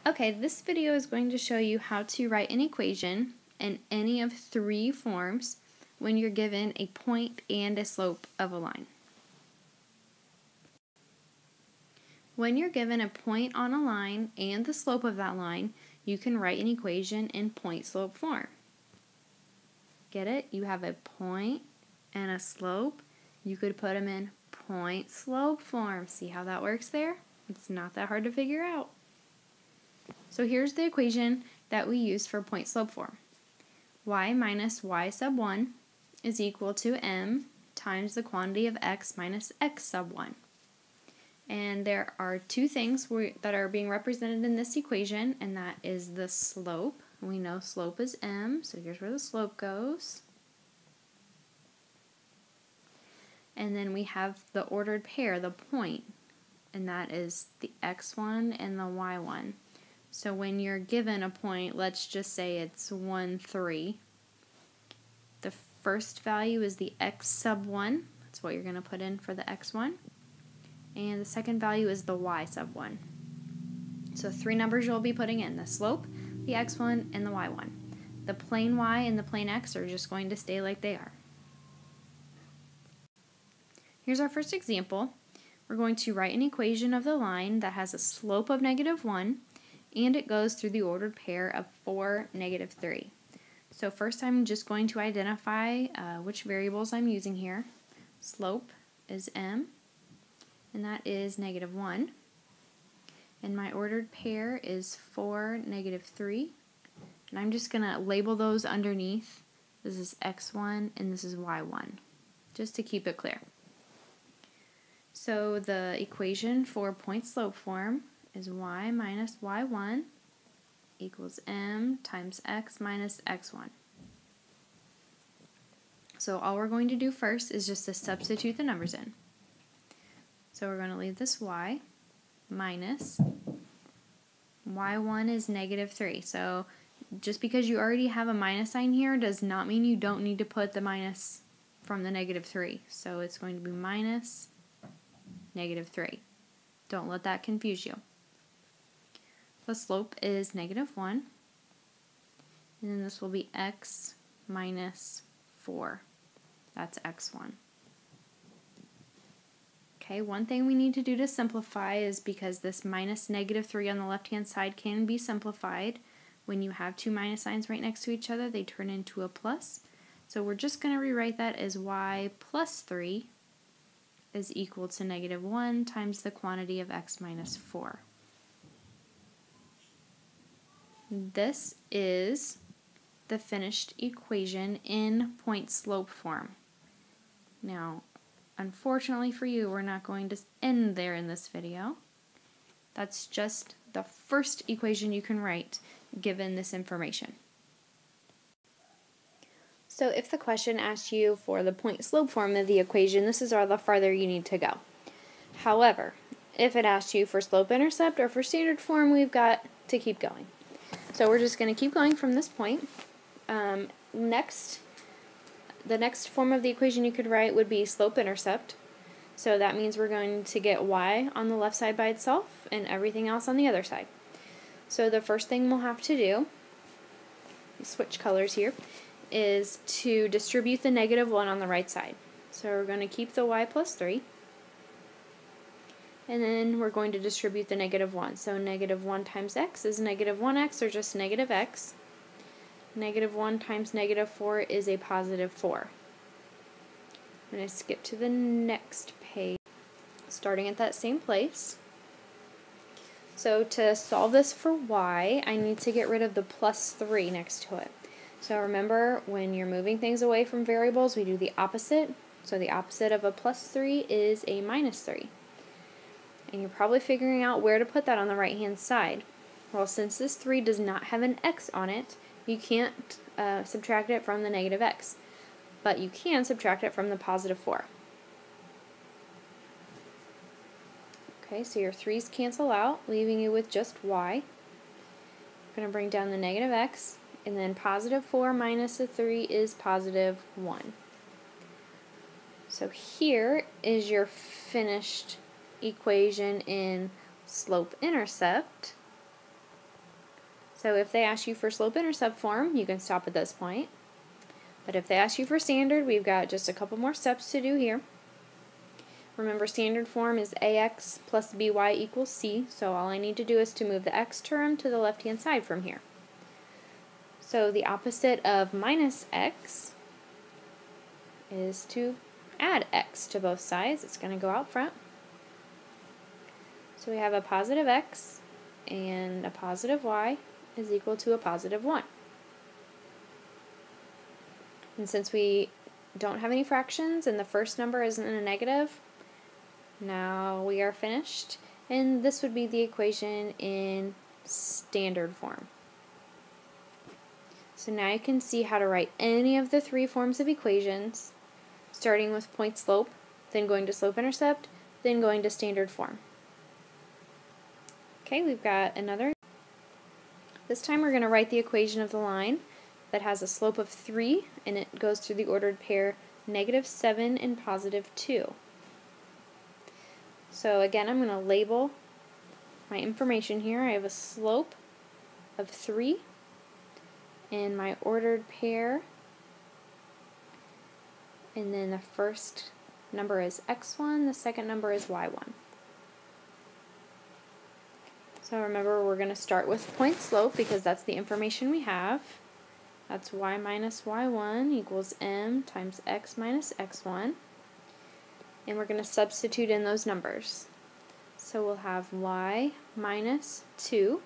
Okay, this video is going to show you how to write an equation in any of three forms when you're given a point and a slope of a line. When you're given a point on a line and the slope of that line, you can write an equation in point-slope form. Get it? You have a point and a slope. You could put them in point-slope form. See how that works there? It's not that hard to figure out. So here's the equation that we use for point-slope form. Y minus y sub 1 is equal to m times the quantity of x minus x sub 1. And there are two things that are being represented in this equation, and that is the slope. We know slope is m, so here's where the slope goes. And then we have the ordered pair, the point, and that is the x1 and the y1. So when you're given a point, let's just say it's 1, 3. The first value is the x sub 1. That's what you're going to put in for the x1. And the second value is the y sub 1. So three numbers you'll be putting in: the slope, the x1, and the y1. The plain y and the plain x are just going to stay like they are. Here's our first example. We're going to write an equation of the line that has a slope of -1, and it goes through the ordered pair of 4, -3. So first I'm just going to identify which variables I'm using here. Slope is m, and that is -1. And my ordered pair is 4, -3. And I'm just going to label those underneath. This is x1 and this is y1, just to keep it clear. So the equation for point-slope form is y minus y1 equals m times x minus x1. So all we're going to do first is just to substitute the numbers in. So we're going to leave this y minus y1 is -3. So just because you already have a minus sign here does not mean you don't need to put the minus from the -3. So it's going to be minus -3. Don't let that confuse you. The slope is -1, and then this will be x minus 4. That's x1. Okay, one thing we need to do to simplify is, because this minus -3 on the left-hand side can be simplified, when you have two minus signs right next to each other, they turn into a plus. So we're just going to rewrite that as y plus 3 is equal to -1 times the quantity of x minus 4. This is the finished equation in point-slope form. Now, unfortunately for you, we're not going to end there in this video. That's just the first equation you can write given this information. So if the question asks you for the point-slope form of the equation, this is the farther you need to go. However, if it asks you for slope-intercept or for standard form, we've got to keep going. So we're just going to keep going from this point. The next form of the equation you could write would be slope-intercept. So that means we're going to get y on the left side by itself and everything else on the other side. So the first thing we'll have to do, switch colors here, is to distribute the -1 on the right side. So we're going to keep the y plus 3. And then we're going to distribute the -1. So -1 times x is -1x, or just -x. -1 times -4 is a positive 4. I'm going to skip to the next page, starting at that same place. So to solve this for y, I need to get rid of the plus 3 next to it. So remember, when you're moving things away from variables, we do the opposite. So the opposite of a plus 3 is a minus 3. And you're probably figuring out where to put that on the right-hand side. Well, since this 3 does not have an x on it, you can't subtract it from the -x. But you can subtract it from the positive 4. Okay, so your 3's cancel out, leaving you with just y. I'm going to bring down the -x, and then positive 4 minus the 3 is positive 1. So here is your finished equation in slope-intercept. So if they ask you for slope-intercept form, you can stop at this point. But if they ask you for standard, we've got just a couple more steps to do here. Remember, standard form is ax plus by equals c, so all I need to do is to move the x term to the left-hand side from here. So the opposite of minus x is to add x to both sides. It's going to go out front. So we have a positive x and a positive y is equal to a positive 1. And since we don't have any fractions and the first number isn't a negative, now we are finished. And this would be the equation in standard form. So now you can see how to write any of the three forms of equations, starting with point slope, then going to slope intercept, then going to standard form. Okay, we've got another. This time we're going to write the equation of the line that has a slope of 3 and it goes through the ordered pair -7 and +2. So again, I'm going to label my information here. I have a slope of 3 in my ordered pair, and then the first number is x1, the second number is y1. So remember, we're going to start with point slope because that's the information we have. That's y minus y1 equals m times x minus x1. And we're going to substitute in those numbers. So we'll have y minus 2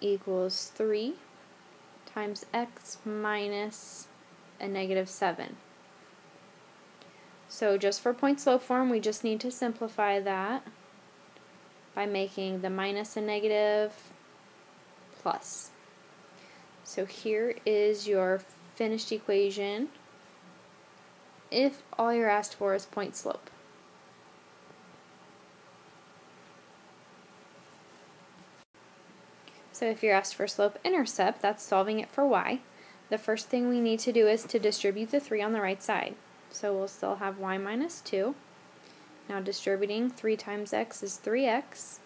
equals 3 times x minus a -7. So just for point slope form, we just need to simplify that by making the minus a negative plus. So here is your finished equation if all you're asked for is point slope. So if you're asked for slope intercept, that's solving it for y. The first thing we need to do is to distribute the 3 on the right side. So we'll still have y minus 2. Now distributing 3 times x is 3x,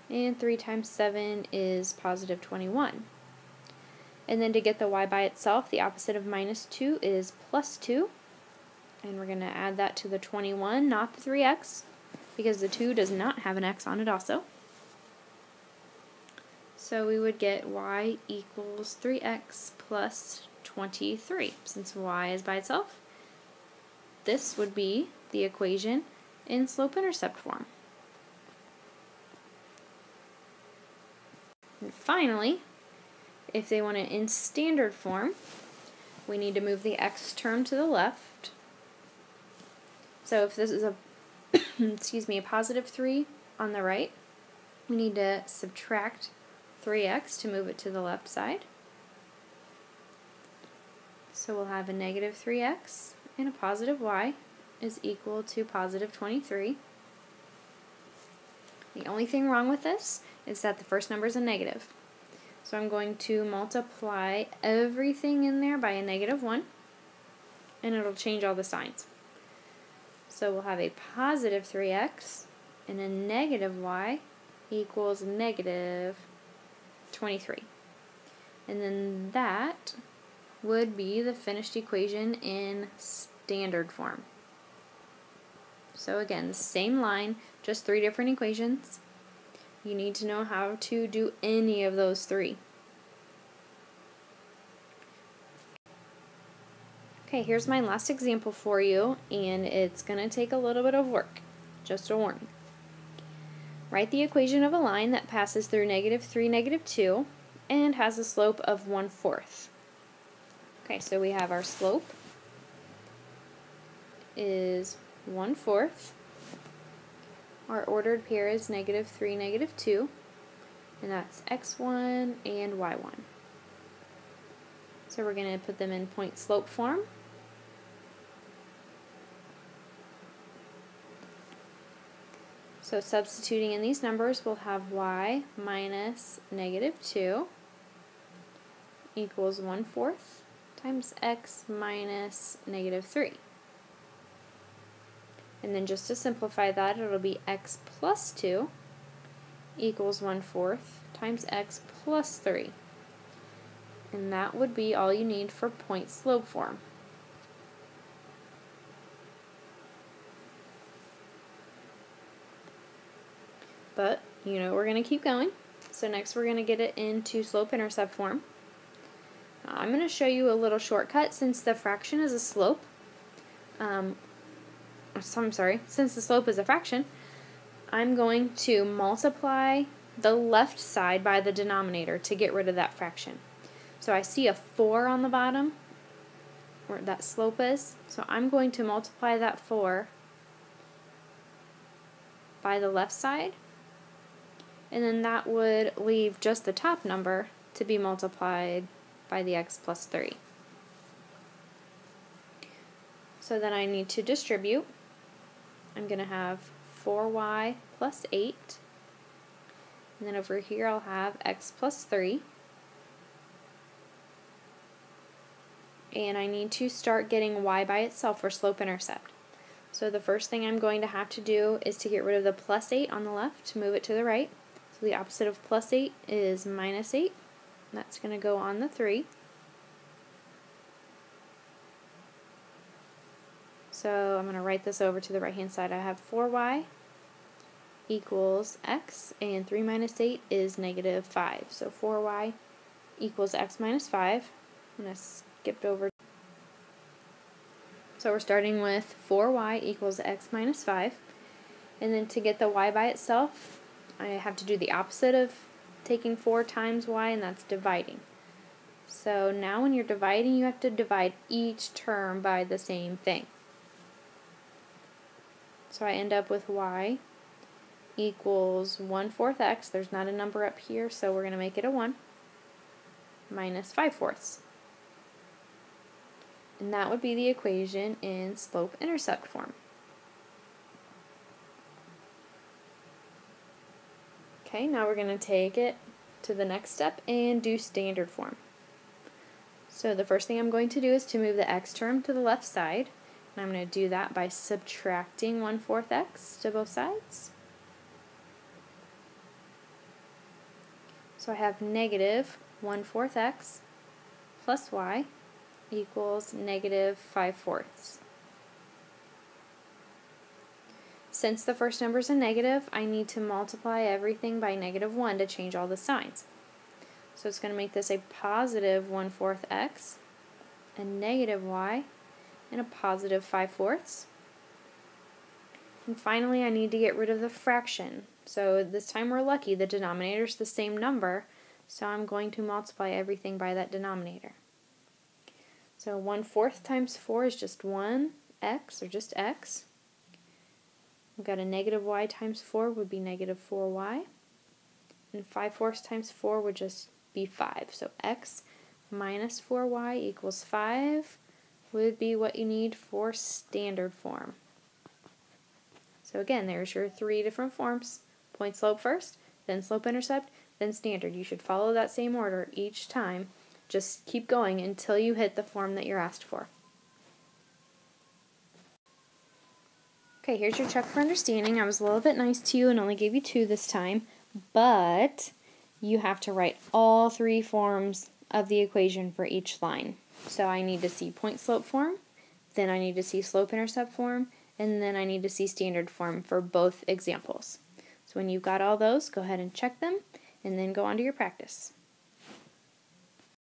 and 3 times 7 is +21. And then to get the y by itself, the opposite of minus 2 is +2. And we're going to add that to the 21, not the 3x, because the 2 does not have an x on it also. So we would get y equals 3x plus 23. Since y is by itself, this would be the equation in slope-intercept form. And finally, if they want it in standard form, we need to move the x term to the left. So if this is a excuse me, a +3 on the right, we need to subtract 3x to move it to the left side. So we'll have a -3x and a positive y is equal to +23. The only thing wrong with this is that the first number is a negative. So I'm going to multiply everything in there by a -1, and it'll change all the signs. So we'll have a +3x and a -y equals -23. And then that would be the finished equation in standard form. So again, the same line, just 3 different equations. You need to know how to do any of those 3. Okay, here's my last example for you, and it's going to take a little bit of work, just a warning. Write the equation of a line that passes through -3, -2, and has a slope of 1/4. Okay, so we have our slope is 1/4. Our ordered pair is -3, -2, and that's x1 and y1. So we're going to put them in point slope form. So substituting in these numbers, we'll have y minus -2 equals 1/4 times x minus -3. And then just to simplify that, it'll be x plus 2 equals 1/4 times x plus 3. And that would be all you need for point slope form. But, we're going to keep going. So next we're going to get it into slope-intercept form. I'm going to show you a little shortcut since the fraction is a slope. Since the slope is a fraction, I'm going to multiply the left side by the denominator to get rid of that fraction. So I see a 4 on the bottom, where that slope is, so I'm going to multiply that 4 by the left side, and then that would leave just the top number to be multiplied by the x plus 3. So then I need to distribute. I'm going to have 4y plus 8, and then over here I'll have x plus 3. And I need to start getting y by itself for slope-intercept. So the first thing I'm going to have to do is to get rid of the plus 8 on the left to move it to the right. So the opposite of plus 8 is minus 8. That's going to go on the 3. So I'm going to write this over to the right-hand side. I have 4y equals x, and 3 minus 8 is negative 5. So 4y equals x minus 5. I'm going to skip over. So we're starting with 4y equals x minus 5. And then to get the y by itself, I have to do the opposite of taking 4 times y, and that's dividing. So now when you're dividing, you have to divide each term by the same thing. So I end up with y equals 1/4 x. There's not a number up here, so we're going to make it a 1, minus 5/4. And that would be the equation in slope-intercept form. Okay, now we're going to take it to the next step and do standard form. So the first thing I'm going to do is to move the x term to the left side. And I'm going to do that by subtracting 1/4 x to both sides. So I have negative 1/4 x plus y equals negative 5/4. Since the first number is a negative, I need to multiply everything by negative 1 to change all the signs. So it's going to make this a positive 1/4 x, a negative y, and a positive 5/4. And finally, I need to get rid of the fraction. So this time we're lucky, the denominator is the same number, so I'm going to multiply everything by that denominator. So 1/4 times 4 is just 1x, or just x. We've got a negative y times 4 would be negative 4y. And 5/4 times 4 would just be 5. So x minus 4y equals 5 would be what you need for standard form. So again, there's your 3 different forms. Point slope first, then slope intercept, then standard. You should follow that same order each time. Just keep going until you hit the form that you're asked for. Okay, here's your check for understanding. I was a little bit nice to you and only gave you 2 this time, but you have to write all 3 forms of the equation for each line. So I need to see point slope form, then I need to see slope intercept form, and then I need to see standard form for both examples. So when you've got all those, go ahead and check them, and then go on to your practice.